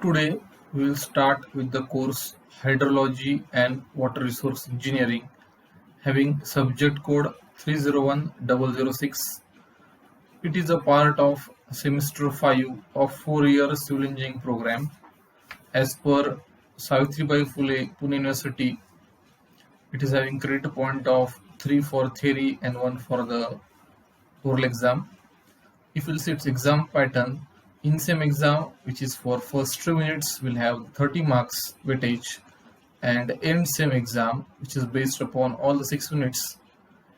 Today we will start with the course Hydrology and Water Resource Engineering having subject code 301006. It is a part of semester 5 of 4-year civil engineering program. As per Savitribai Phule Pune University, it is having credit point of 3 for theory and 1 for the oral exam. If we'll see its exam pattern, in same exam, which is for first 2 minutes, will have 30 marks weightage, and end same exam, which is based upon all the 6 minutes,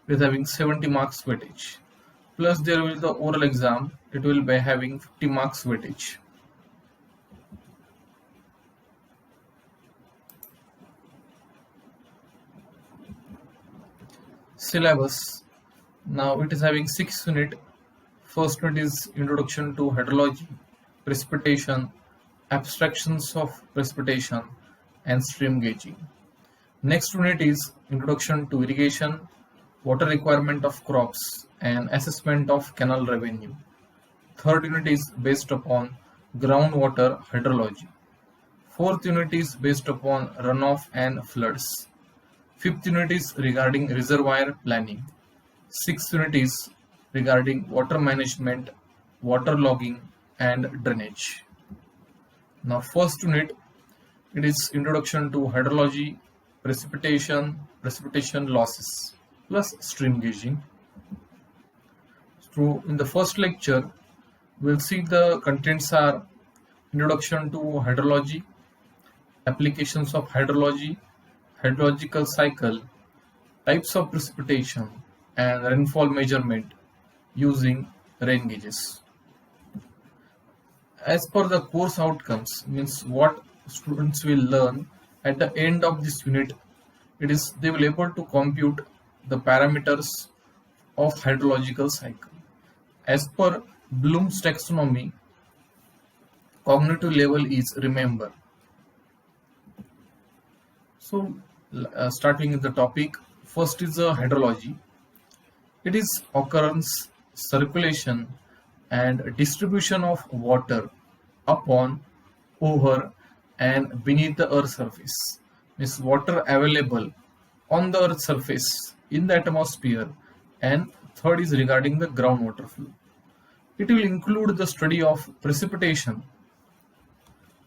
with having 70 marks weightage. Plus there will be the oral exam, it will be having 50 marks weightage. Syllabus. Now it is having 6 units. First unit is Introduction to Hydrology, Precipitation, Abstractions of Precipitation, and Stream Gauging. Next unit is Introduction to Irrigation, Water Requirement of Crops, and Assessment of Canal Revenue. Third unit is based upon Groundwater Hydrology. Fourth unit is based upon Runoff and Floods. Fifth unit is regarding Reservoir Planning. Sixth unit is regarding water management, water logging, and drainage. Now first unit, it is Introduction to Hydrology, Precipitation losses, plus stream gauging. So in the first lecture, we'll see the contents are Introduction to Hydrology, Applications of Hydrology, Hydrological cycle, types of precipitation, and rainfall measurement using rain gauges. As per the course outcomes, means what students will learn at the end of this unit, it is they will able to compute the parameters of hydrological cycle. As per Bloom's taxonomy, cognitive level is remember. So starting with the topic, first is hydrology. It is occurrence, circulation, and distribution of water upon, over, and beneath the earth's surface. Means water available on the earth's surface, in the atmosphere, and third is regarding the groundwater flow. It will include the study of precipitation.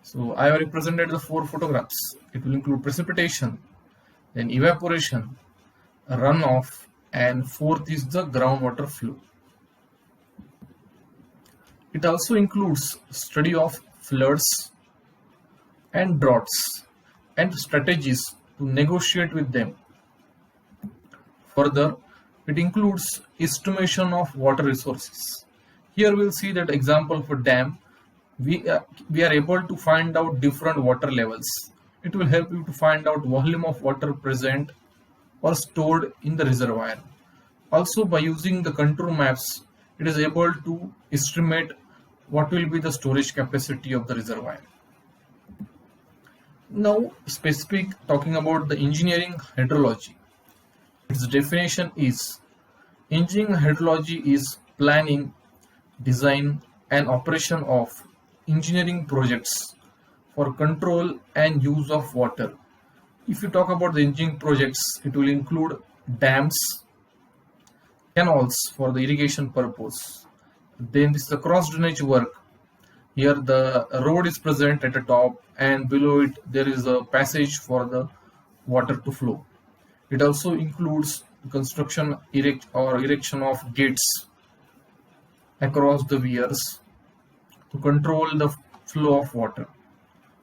So I have represented the 4 photographs. It will include precipitation, then evaporation, runoff, and fourth is the groundwater flow. It also includes study of floods and droughts and strategies to negotiate with them. Further, it includes estimation of water resources. Here we'll see that example for dam. We are able to find out different water levels. It will help you to find out volume of water present or stored in the reservoir. Also, by using the contour maps, it is able to estimate what will be the storage capacity of the reservoir. Now, specific talking about the engineering hydrology. Its definition is engineering hydrology is planning, design, and operation of engineering projects for control and use of water. If you talk about the engineering projects, it will include dams, canals for the irrigation purpose. Then this is the cross drainage work. Here the road is present at the top and below it there is a passage for the water to flow. It also includes construction erection of gates across the weirs to control the flow of water.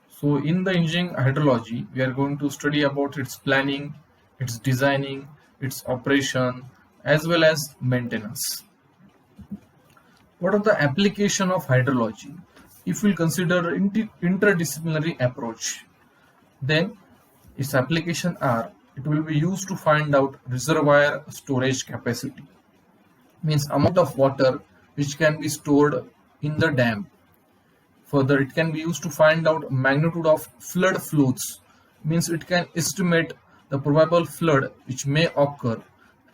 So in the engineering hydrology, we are going to study about its planning, its designing, its operation, as well as maintenance. What are the application of hydrology? If we consider interdisciplinary approach, then its application are, it will be used to find out reservoir storage capacity, means amount of water which can be stored in the dam. Further, it can be used to find out magnitude of flood flows, means it can estimate the probable flood which may occur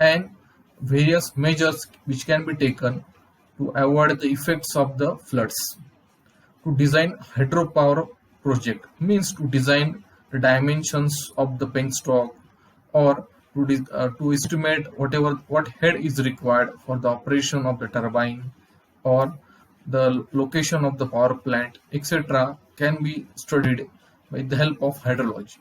and various measures which can be taken to avoid the effects of the floods. To design hydropower project means to design the dimensions of the penstock or to estimate what head is required for the operation of the turbine or the location of the power plant, etc., can be studied by the help of hydrology.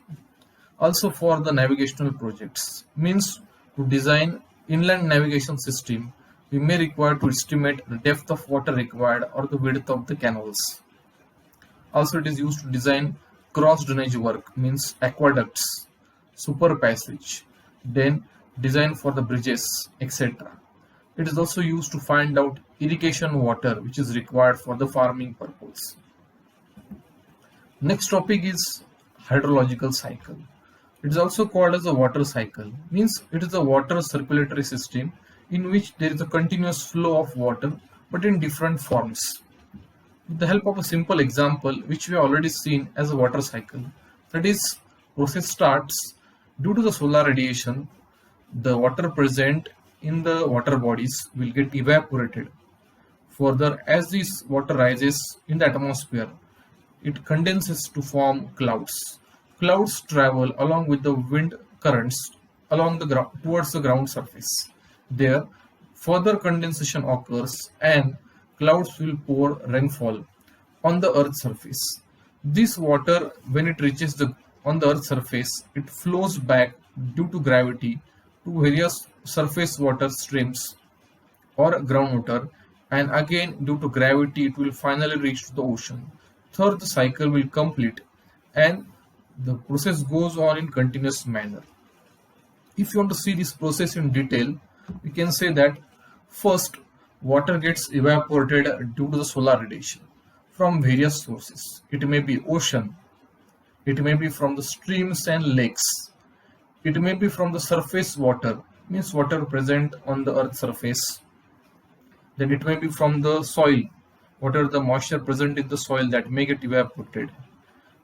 Also for the navigational projects means to design inland navigation system, we may require to estimate the depth of water required or the width of the canals. Also it is used to design cross drainage work means aqueducts, super passage, then design for the bridges, etc. It is also used to find out irrigation water which is required for the farming purpose. Next topic is hydrological cycle. It is also called as a water cycle, means it is a water circulatory system in which there is a continuous flow of water but in different forms. With the help of a simple example which we have already seen as a water cycle, that is, process starts due to the solar radiation, the water present in the water bodies will get evaporated. Further, as this water rises in the atmosphere, it condenses to form clouds. Clouds travel along with the wind currents along the towards the ground surface. There, further condensation occurs and clouds will pour rainfall on the earth's surface. This water, when it reaches on the earth's surface, it flows back due to gravity to various surface water streams or groundwater, and again due to gravity it will finally reach to the ocean. Third, the cycle will complete and the process goes on in continuous manner. If you want to see this process in detail, we can say that first, water gets evaporated due to the solar radiation from various sources. It may be ocean, it may be from the streams and lakes, it may be from the surface water, means water present on the earth's surface. Then it may be from the soil, whatever the moisture present in the soil that may get evaporated.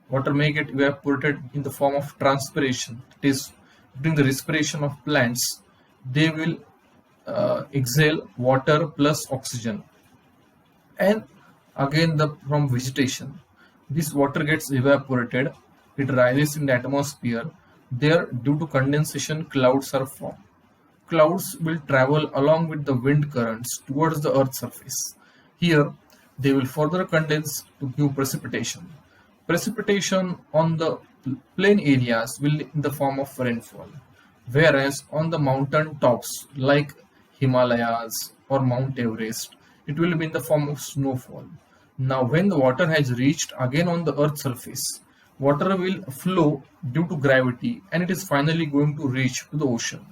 Water may get evaporated in the form of transpiration. It is during the respiration of plants, they will exhale water plus oxygen. And again from vegetation, this water gets evaporated, it rises in the atmosphere. There, due to condensation, clouds are formed. Clouds will travel along with the wind currents towards the earth's surface. Here, they will further condense to give precipitation. Precipitation on the plain areas will in the form of rainfall, whereas on the mountain tops like Himalayas or Mount Everest, it will be in the form of snowfall. Now, when the water has reached again on the earth's surface, water will flow due to gravity and it is finally going to reach to the ocean.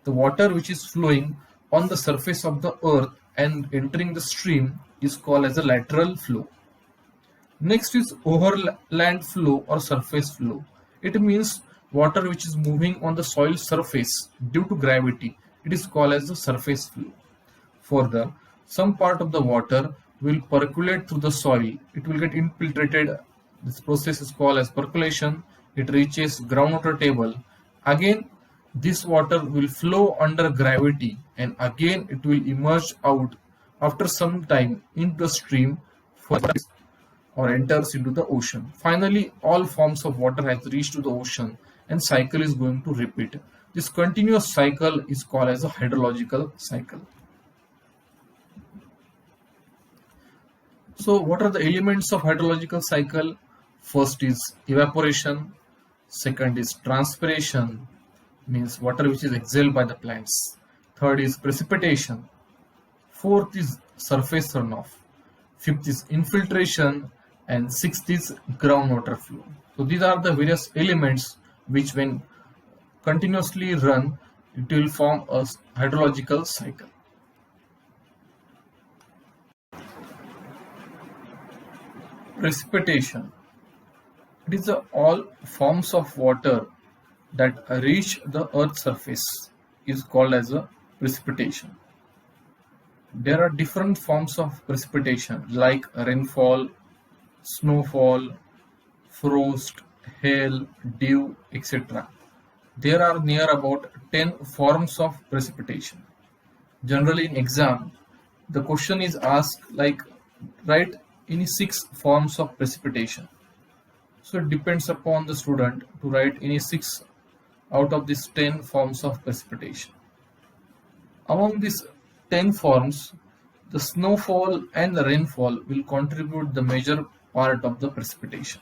The water which is flowing on the surface of the earth and entering the stream is called as a lateral flow. Next is overland flow or surface flow. It means water which is moving on the soil surface due to gravity. It is called as the surface flow. Further, some part of the water will percolate through the soil. It will get infiltrated. This process is called as percolation. It reaches groundwater table. Again, this water will flow under gravity and again it will emerge out after some time into the stream or enters into the ocean. Finally, all forms of water has reached to the ocean and cycle is going to repeat. This continuous cycle is called as a hydrological cycle. So what are the elements of hydrological cycle? First is evaporation, second is transpiration, means water which is exhaled by the plants. Third is precipitation. Fourth is surface runoff. Fifth is infiltration, and sixth is groundwater flow. So these are the various elements which when continuously run, it will form a hydrological cycle. Precipitation. It is all forms of water that reach the earth's surface is called as a precipitation. There are different forms of precipitation like rainfall, snowfall, frost, hail, dew, etc. There are near about 10 forms of precipitation. Generally in exam, the question is asked like write any 6 forms of precipitation. So it depends upon the student to write any 6 out of these 10 forms of precipitation. Among these 10 forms, the snowfall and the rainfall will contribute the major part of the precipitation.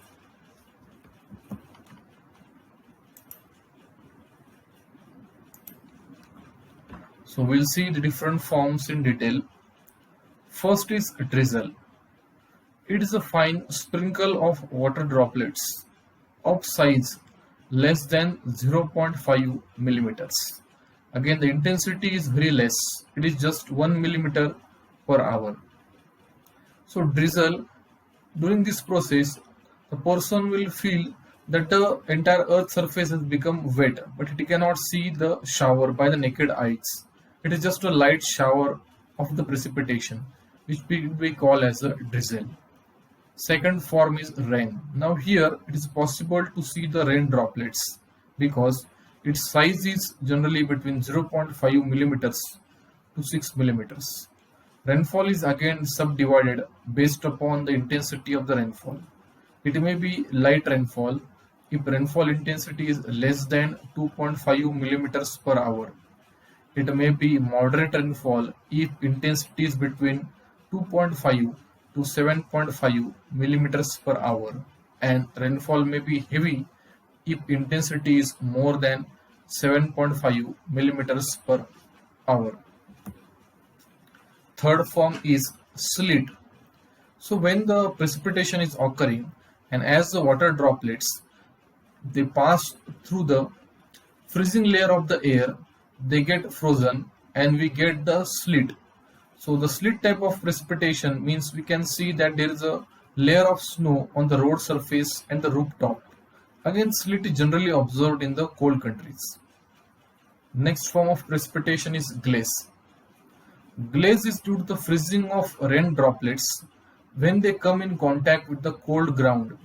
So we'll see the different forms in detail. First is drizzle. It is a fine sprinkle of water droplets of size less than 0.5 millimeters. Again, the intensity is very less. It is just 1 millimeter per hour. So drizzle, during this process, the person will feel that the entire earth surface has become wet, but he cannot see the shower by the naked eyes. It is just a light shower of the precipitation, which we call as a drizzle. Second form is rain. Now here it is possible to see the rain droplets because its size is generally between 0.5 millimeters to 6 millimeters. Rainfall is again subdivided based upon the intensity of the rainfall. It may be light rainfall if rainfall intensity is less than 2.5 millimeters per hour. It may be moderate rainfall if intensity is between 2.5 to 7.5 millimeters per hour, and rainfall may be heavy if intensity is more than 7.5 millimeters per hour. Third form is sleet. So when the precipitation is occurring and as the water droplets they pass through the freezing layer of the air, they get frozen and we get the sleet. So the sleet type of precipitation means we can see that there is a layer of snow on the road surface and the rooftop. Again, sleet is generally observed in the cold countries. Next form of precipitation is glaze. Glaze is due to the freezing of rain droplets when they come in contact with the cold ground,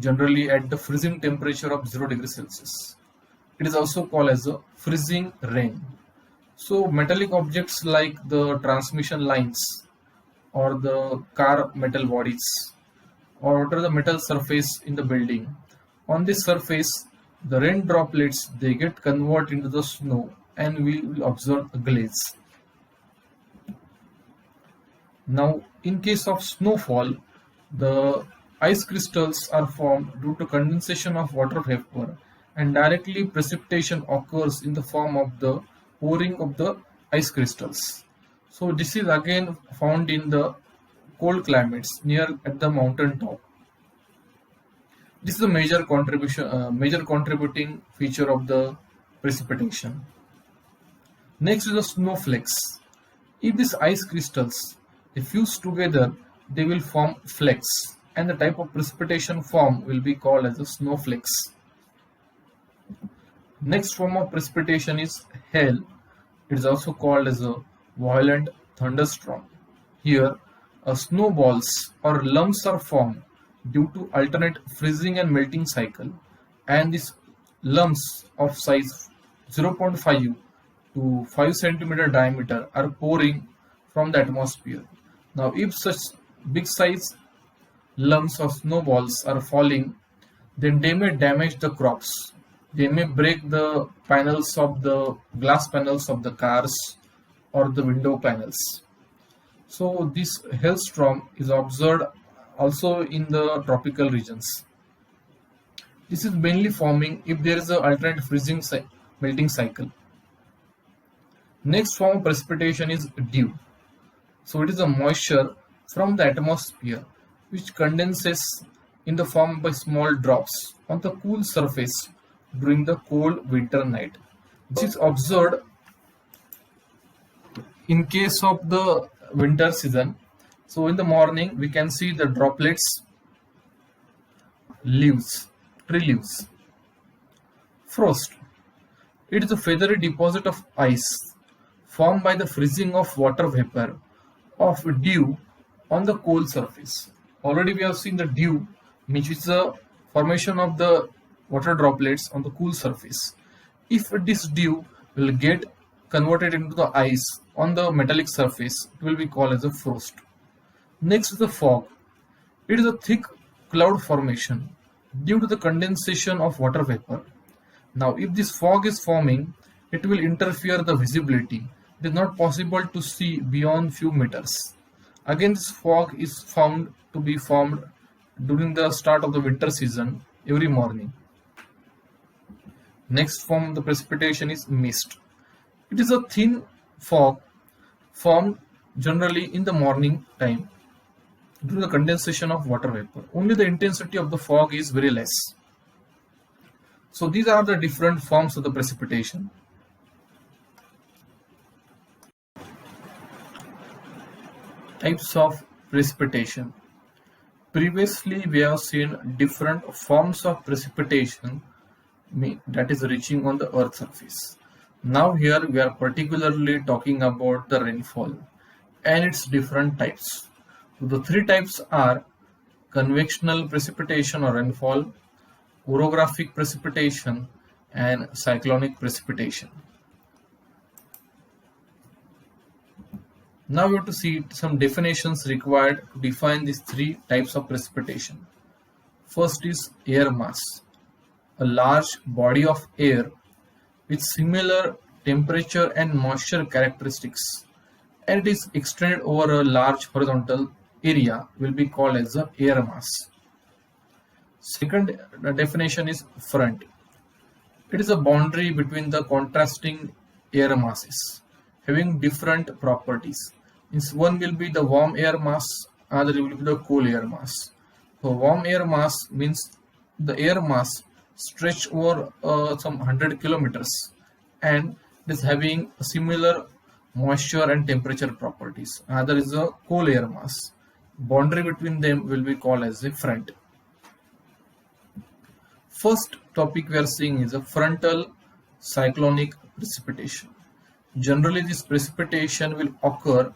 generally at the freezing temperature of 0 degrees Celsius. It is also called as a freezing rain. So metallic objects like the transmission lines or the car metal bodies or the metal surface in the building. On this surface, the rain droplets they get converted into the snow and we will observe a glaze. Now in case of snowfall, the ice crystals are formed due to condensation of water vapor and directly precipitation occurs in the form of the pouring of the ice crystals. So this is again found in the cold climates near at the mountain top. This is a major contributing feature of the precipitation. Next is the snowflakes. If these ice crystals they fuse together, they will form flakes, and the type of precipitation form will be called as the snowflakes. Next form of precipitation is hail. It is also called as a violent thunderstorm. Here, snowballs or lumps are formed due to alternate freezing and melting cycle, and these lumps of size 0.5 to 5 centimeter diameter are pouring from the atmosphere. Now, if such big size lumps of snowballs are falling, then they may damage the crops. They may break the panels of the glass panels of the cars or the window panels. So this hailstorm is observed also in the tropical regions. This is mainly forming if there is an alternate freezing melting cycle. Next form of precipitation is dew. So it is a moisture from the atmosphere which condenses in the form of small drops on the cool surface during the cold winter night. This is observed in case of the winter season. So in the morning we can see the droplets, tree leaves. Frost. It is a feathery deposit of ice formed by the freezing of water vapor of dew on the cold surface. Already we have seen the dew, which is the formation of the water droplets on the cool surface. If this dew will get converted into the ice on the metallic surface, it will be called as a frost. Next is the fog. It is a thick cloud formation due to the condensation of water vapor. Now, if this fog is forming, it will interfere the visibility. It is not possible to see beyond few meters. Again, this fog is found to be formed during the start of the winter season every morning. Next form of the precipitation is mist. It is a thin fog formed generally in the morning time due to the condensation of water vapor. Only the intensity of the fog is very less. So these are the different forms of the precipitation. Types of precipitation. Previously, we have seen different forms of precipitation that is reaching on the earth surface. Now here we are particularly talking about the rainfall and its different types. So the three types are convectional precipitation or rainfall, orographic precipitation, and cyclonic precipitation. Now we have to see some definitions required to define these three types of precipitation. First is air mass, a large body of air with similar temperature and moisture characteristics, and it is extended over a large horizontal area will be called as the air mass. Second definition is front. It is a boundary between the contrasting air masses having different properties. One will be the warm air mass, other will be the cool air mass. So warm air mass means the air mass stretch over some 100 kilometers and it is having a similar moisture and temperature properties. Other is a cool air mass. Boundary between them will be called as a front. First topic we are seeing is a frontal cyclonic precipitation. Generally, this precipitation will occur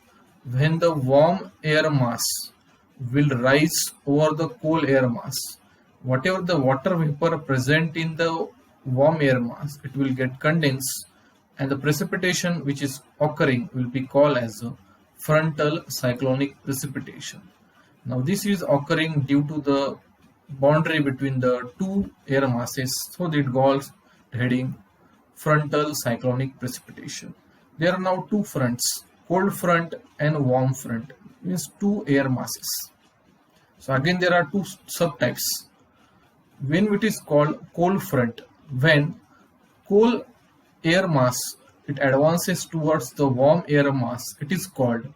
when the warm air mass will rise over the cool air mass. Whatever the water vapor present in the warm air mass, it will get condensed, and the precipitation which is occurring will be called as a frontal cyclonic precipitation. Now this is occurring due to the boundary between the two air masses, so it calls heading frontal cyclonic precipitation. There are now two fronts, cold front and warm front, means two air masses. So again there are two subtypes. When it is called cold front, when cold air mass it advances towards the warm air mass, it is called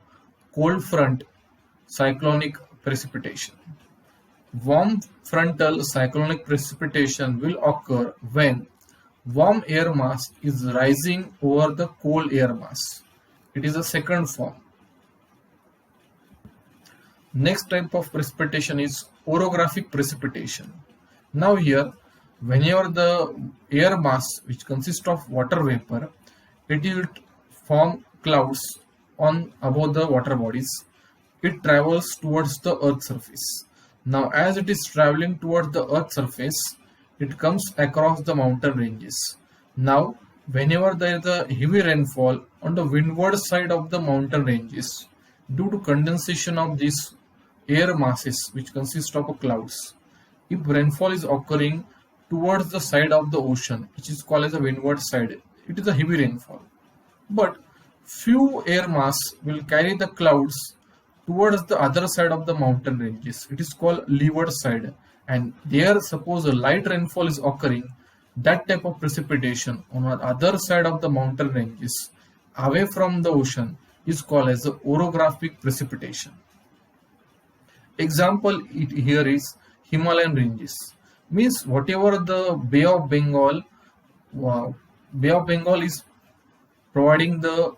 cold front cyclonic precipitation. Warm frontal cyclonic precipitation will occur when warm air mass is rising over the cold air mass. It is a second form. Next type of precipitation is orographic precipitation. Now here, whenever the air mass which consists of water vapor, it will form clouds on above the water bodies. It travels towards the earth surface. Now as it is traveling towards the earth surface, it comes across the mountain ranges. Now whenever there is a heavy rainfall on the windward side of the mountain ranges, due to condensation of these air masses which consist of clouds, if rainfall is occurring towards the side of the ocean, which is called as a windward side, it is a heavy rainfall. But few air mass will carry the clouds towards the other side of the mountain ranges. It is called leeward side, and there suppose a light rainfall is occurring, that type of precipitation on the other side of the mountain ranges away from the ocean is called as the orographic precipitation. Example here is Himalayan ranges, means whatever the Bay of Bengal is providing the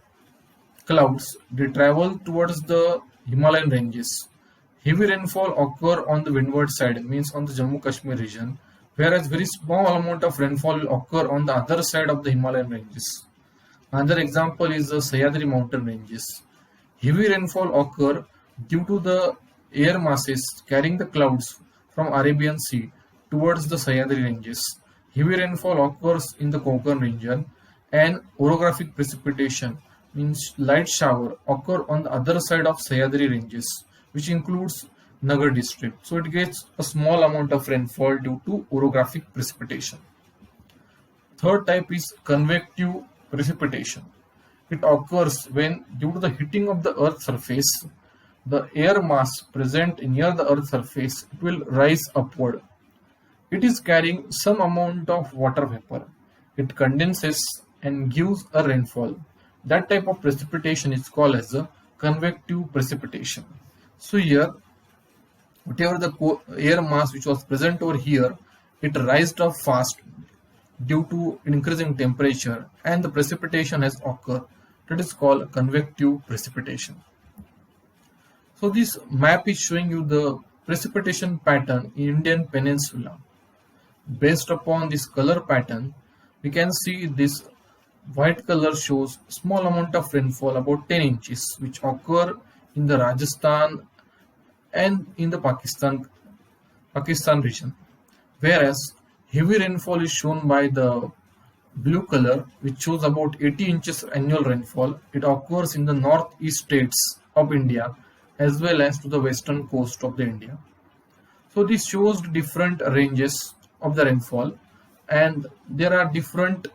clouds, they travel towards the Himalayan ranges. Heavy rainfall occur on the windward side, means on the Jammu Kashmir region, whereas very small amount of rainfall will occur on the other side of the Himalayan ranges. Another example is the Sahyadri mountain ranges. Heavy rainfall occur due to the air masses carrying the clouds from Arabian Sea towards the Sahyadri ranges. Heavy rainfall occurs in the Konkan region, and orographic precipitation means light shower occur on the other side of Sahyadri ranges, which includes Nagar district. So it gets a small amount of rainfall due to orographic precipitation. Third type is convective precipitation. It occurs when, due to the heating of the Earth's surface, the air mass present near the Earth's surface it will rise upward. It is carrying some amount of water vapor. It condenses and gives a rainfall. That type of precipitation is called as a convective precipitation. So here, whatever the air mass which was present over here, it rised up fast due to increasing temperature and the precipitation has occurred. That is called convective precipitation. So this map is showing you the precipitation pattern in Indian Peninsula. Based upon this color pattern, we can see this white color shows small amount of rainfall about 10 inches which occur in the Rajasthan and in the Pakistan region, whereas heavy rainfall is shown by the blue color which shows about 80 inches annual rainfall. It occurs in the northeast states of India as well as to the western coast of the India. So this shows different ranges of the rainfall and there are different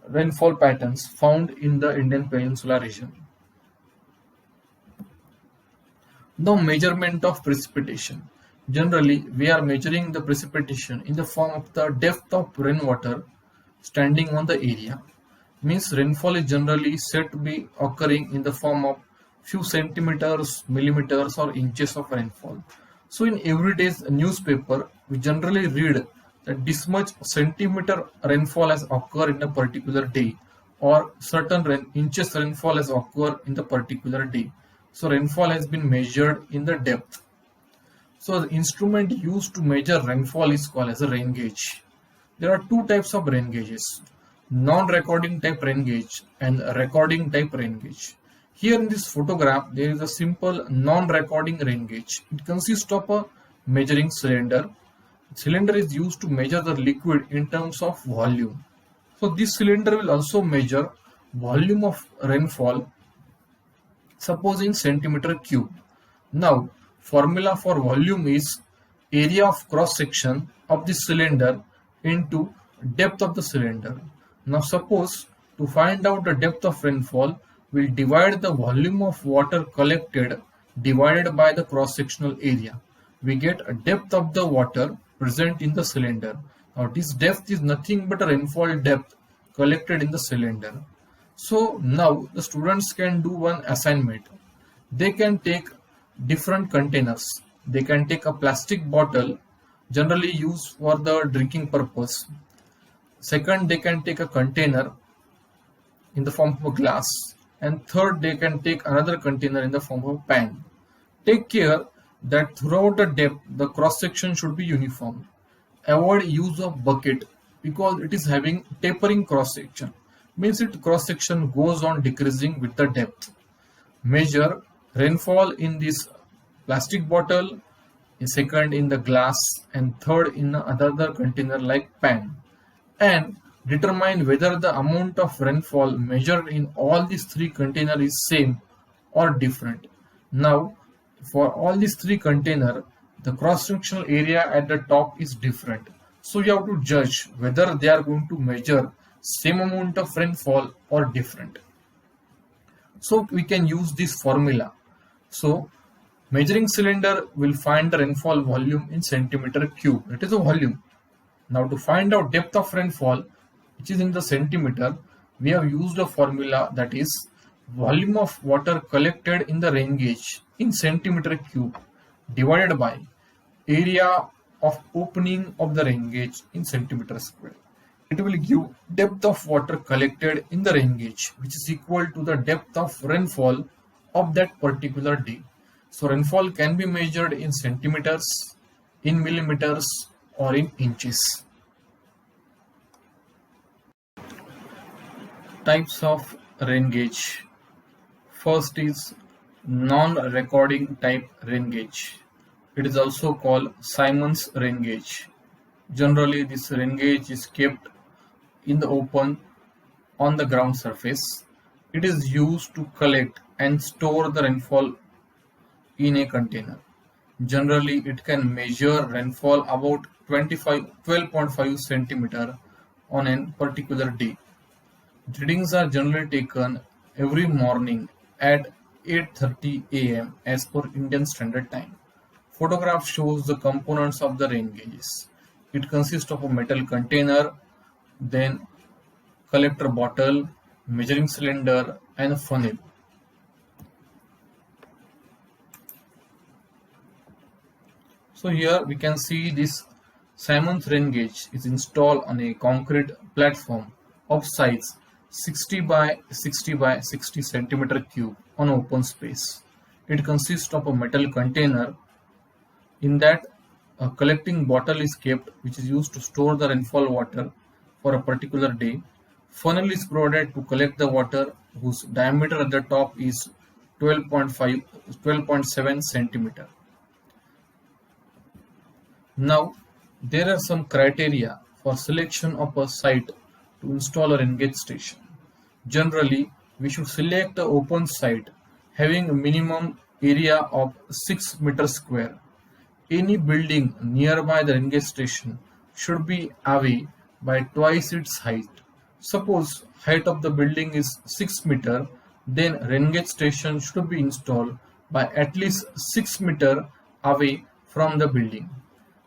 rainfall patterns found in the Indian Peninsula region. Now measurement of precipitation. Generally, we are measuring the precipitation in the form of the depth of rainwater standing on the area. Means rainfall is generally said to be occurring in the form of few centimeters, millimeters or inches of rainfall. So in everyday's newspaper, we generally read that this much centimeter rainfall has occurred in a particular day or certain inches rainfall has occurred in the particular day. So rainfall has been measured in the depth. So the instrument used to measure rainfall is called as a rain gauge. There are two types of rain gauges, non-recording type rain gauge and recording type rain gauge. Here in this photograph, there is a simple non-recording rain gauge. It consists of a measuring cylinder. The cylinder is used to measure the liquid in terms of volume. So this cylinder will also measure volume of rainfall, suppose in centimeter cube. Now, formula for volume is area of cross section of the cylinder into depth of the cylinder. Now suppose to find out the depth of rainfall, we'll divide the volume of water collected divided by the cross sectional area. We get a depth of the water present in the cylinder. Now this depth is nothing but a rainfall depth collected in the cylinder. So now the students can do one assignment. They can take different containers. They can take a plastic bottle generally used for the drinking purpose. Second, they can take a container in the form of a glass. And third, they can take another container in the form of a pan. Take care that throughout the depth, the cross section should be uniform. Avoid use of bucket because it is having tapering cross section. Means its cross section goes on decreasing with the depth. Measure rainfall in this plastic bottle, in second in the glass, and third in another container like pan, and determine whether the amount of rainfall measured in all these three containers is same or different. Now, for all these three containers, the cross-sectional area at the top is different. So you have to judge whether they are going to measure same amount of rainfall or different. So we can use this formula. So measuring cylinder will find the rainfall volume in centimeter cube. It is a volume. Now to find out depth of rainfall, which is in the centimeter, we have used a formula that is volume of water collected in the rain gauge in centimeter cube divided by area of opening of the rain gauge in centimeter square. It will give depth of water collected in the rain gauge, which is equal to the depth of rainfall of that particular day. So rainfall can be measured in centimeters, in millimeters, or in inches. Types of rain gauge. First is non-recording type rain gauge. It is also called Simon's rain gauge. Generally, this rain gauge is kept in the open on the ground surface. It is used to collect and store the rainfall in a container. Generally, it can measure rainfall about 12.5 centimeter on a particular day. Readings are generally taken every morning at 8:30 a.m. as per Indian Standard Time. Photograph shows the components of the rain gauges. It consists of a metal container, then collector bottle, measuring cylinder, and a funnel. So here we can see this Siemens rain gauge is installed on a concrete platform of size 60 by 60 by 60 centimeter cube on open space. It consists of a metal container. In that, a collecting bottle is kept, which is used to store the rainfall water for a particular day. Funnel is provided to collect the water, whose diameter at the top is 12.7 centimeter. Now, there are some criteria for selection of a site to install a rain gauge station. Generally, we should select an open site having a minimum area of 6 meters square. Any building nearby the rain gauge station should be away by twice its height. Suppose height of the building is 6 meter, then rain gauge station should be installed by at least 6 meter away from the building.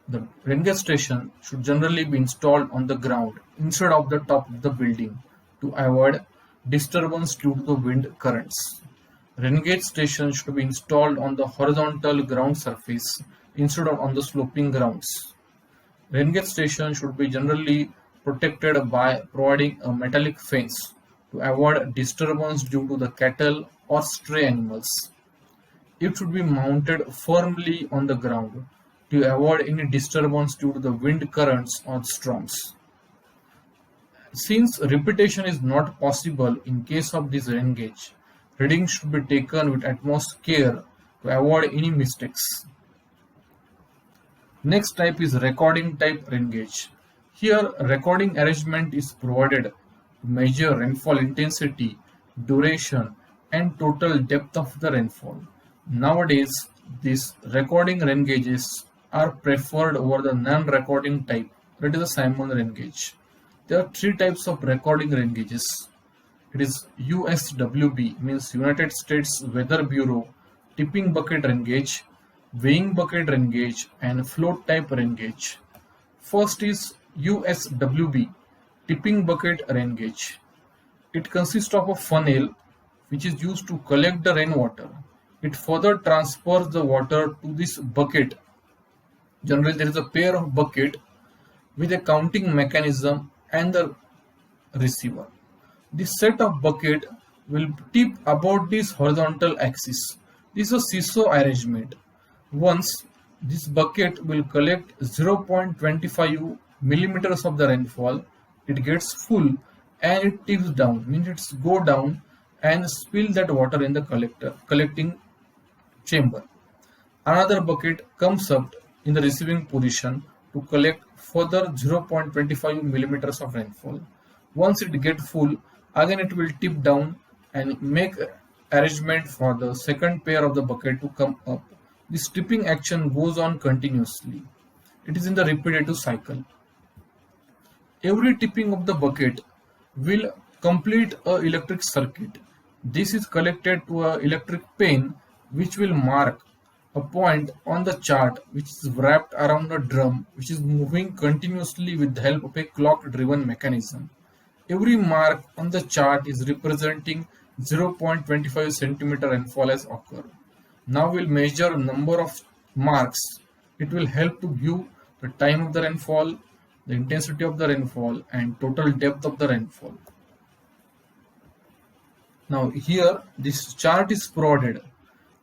The rain gauge station should generally be installed on the ground instead of the top of the building to avoid disturbance due to the wind currents. Rain gauge station should be installed on the horizontal ground surface instead of on the sloping grounds. Rain gauge station should be generally protected by providing a metallic fence to avoid disturbance due to the cattle or stray animals. It should be mounted firmly on the ground to avoid any disturbance due to the wind currents or storms. Since repetition is not possible in case of this rain gauge, readings should be taken with utmost care to avoid any mistakes. Next type is recording type rain gauge. Here, recording arrangement is provided to measure rainfall intensity, duration, and total depth of the rainfall. Nowadays, these recording rain gauges are preferred over the non-recording type, that is the Siemens rain gauge. There are three types of recording rain gauges. It is USWB, means United States Weather Bureau tipping bucket rain gauge, weighing bucket rain gauge, and float type rain gauge. First is USWB, tipping bucket rain gauge. It consists of a funnel which is used to collect the rainwater. It further transfers the water to this bucket. Generally, there is a pair of bucket with a counting mechanism and the receiver. This set of bucket will tip about this horizontal axis. This is a seesaw arrangement. Once this bucket will collect 0.25 millimeters of the rainfall, it gets full and it tips down, means it's go down and spill that water in the collecting chamber. Another bucket comes up in the receiving position to collect further 0.25 millimeters of rainfall. Once it gets full, again it will tip down and make arrangement for the second pair of the bucket to come up. This tipping action goes on continuously. It is in the repetitive cycle. Every tipping of the bucket will complete an electric circuit. This is connected to an electric pen which will mark a point on the chart which is wrapped around a drum which is moving continuously with the help of a clock driven mechanism. Every mark on the chart is representing 0.25 centimeter rainfall has occurred. Now we'll measure number of marks. It will help to view the time of the rainfall, the intensity of the rainfall, and total depth of the rainfall. Now here this chart is provided.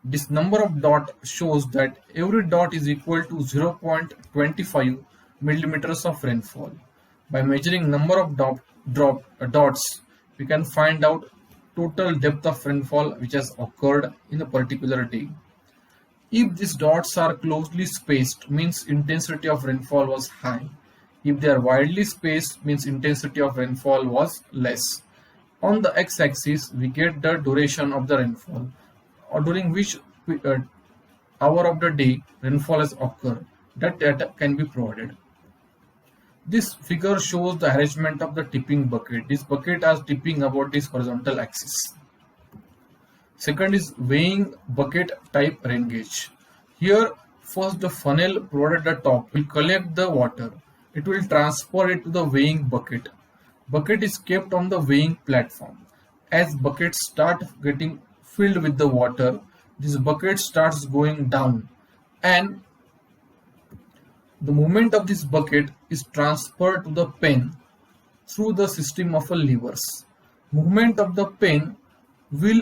This number of dot shows that every dot is equal to 0.25 millimeters of rainfall. By measuring number of dots, we can find out total depth of rainfall which has occurred in a particular day. If these dots are closely spaced, means intensity of rainfall was high. If they are widely spaced, means intensity of rainfall was less. On the x-axis, we get the duration of the rainfall, or during which hour of the day rainfall has occurred. That data can be provided. This figure shows the arrangement of the tipping bucket. This bucket is tipping about this horizontal axis. Second is weighing bucket type rain gauge. Here, first the funnel provided at the top will collect the water. It will transfer it to the weighing bucket. Bucket is kept on the weighing platform. As buckets start getting filled with the water, this bucket starts going down, and the movement of this bucket is transferred to the pen through the system of levers. Movement of the pen will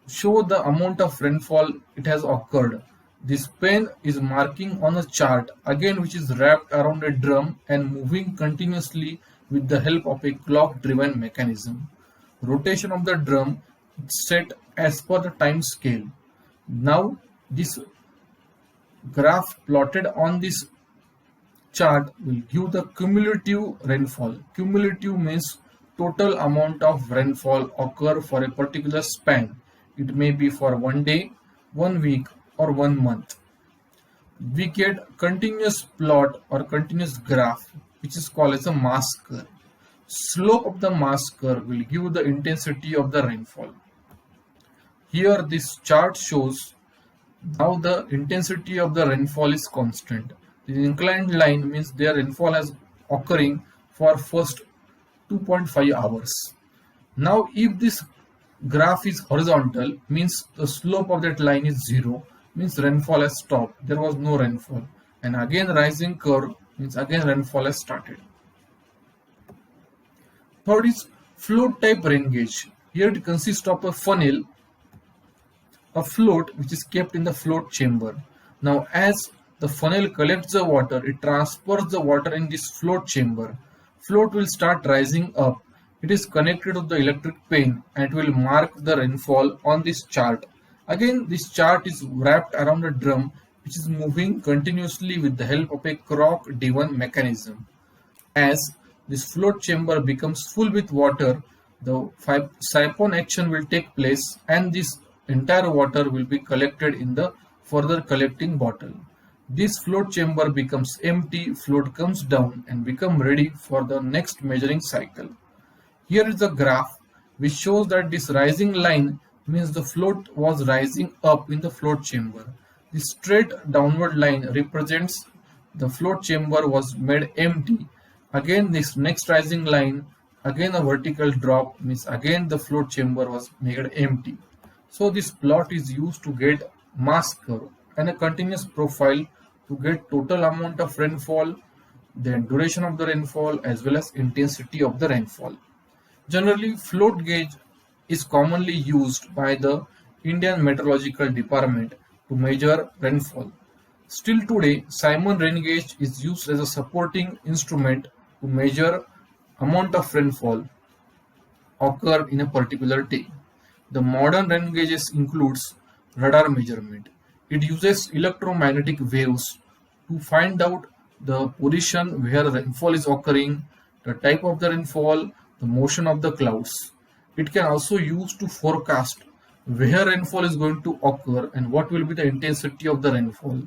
show the amount of rainfall it has occurred. This pen is marking on a chart again, which is wrapped around a drum and moving continuously with the help of a clock driven mechanism. Rotation of the drum is set as per the time scale. Now this graph plotted on this chart will give the cumulative rainfall. Cumulative means total amount of rainfall occur for a particular span. It may be for 1 day, 1 week, or 1 month. We get continuous plot or continuous graph, which is called as a mass curve. Slope of the mass curve will give the intensity of the rainfall. Here this chart shows how the intensity of the rainfall is constant. The inclined line means their rainfall is occurring for first 2.5 hours. Now if this graph is horizontal, means the slope of that line is 0, means rainfall has stopped, there was no rainfall, and again rising curve means again rainfall has started. Third is float type rain gauge. Here it consists of a funnel, a float which is kept in the float chamber. Now as the funnel collects the water, it transfers the water in this float chamber. Float will start rising up. It is connected to the electric pen and it will mark the rainfall on this chart. Again, this chart is wrapped around a drum which is moving continuously with the help of a clock driven mechanism. As this float chamber becomes full with water, the siphon action will take place and this entire water will be collected in the further collecting bottle. This float chamber becomes empty, float comes down and become ready for the next measuring cycle. Here is the graph which shows that this rising line means the float was rising up in the float chamber. This straight downward line represents the float chamber was made empty. Again this next rising line, again a vertical drop means again the float chamber was made empty. So this plot is used to get mass curve and a continuous profile to get total amount of rainfall, then duration of the rainfall as well as intensity of the rainfall. Generally, float gauge is commonly used by the Indian Meteorological Department to measure rainfall. Still today, Simon rain gauge is used as a supporting instrument to measure amount of rainfall occurred in a particular day. The modern rain gauges includes radar measurement. It uses electromagnetic waves to find out the position where the rainfall is occurring, the type of the rainfall, the motion of the clouds. It can also use to forecast where rainfall is going to occur and what will be the intensity of the rainfall.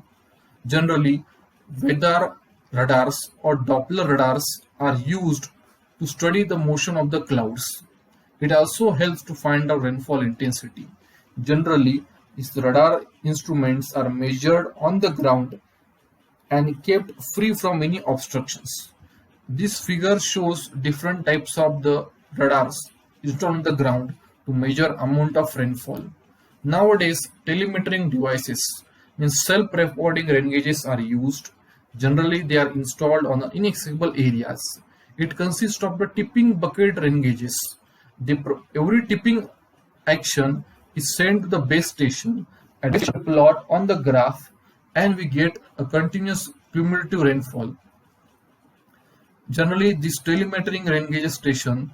Generally, weather radars or Doppler radars are used to study the motion of the clouds. It also helps to find out rainfall intensity. Generally, these radar instruments are measured on the ground and kept free from any obstructions. This figure shows different types of the radars installed on the ground to measure amount of rainfall. Nowadays, telemetering devices means self-reporting rain gauges are used. Generally, they are installed on inaccessible areas. It consists of the tipping bucket rain gauges. Every tipping action is sent to the base station and we plot on the graph and we get a continuous cumulative rainfall. Generally, this telemetering rain gauge station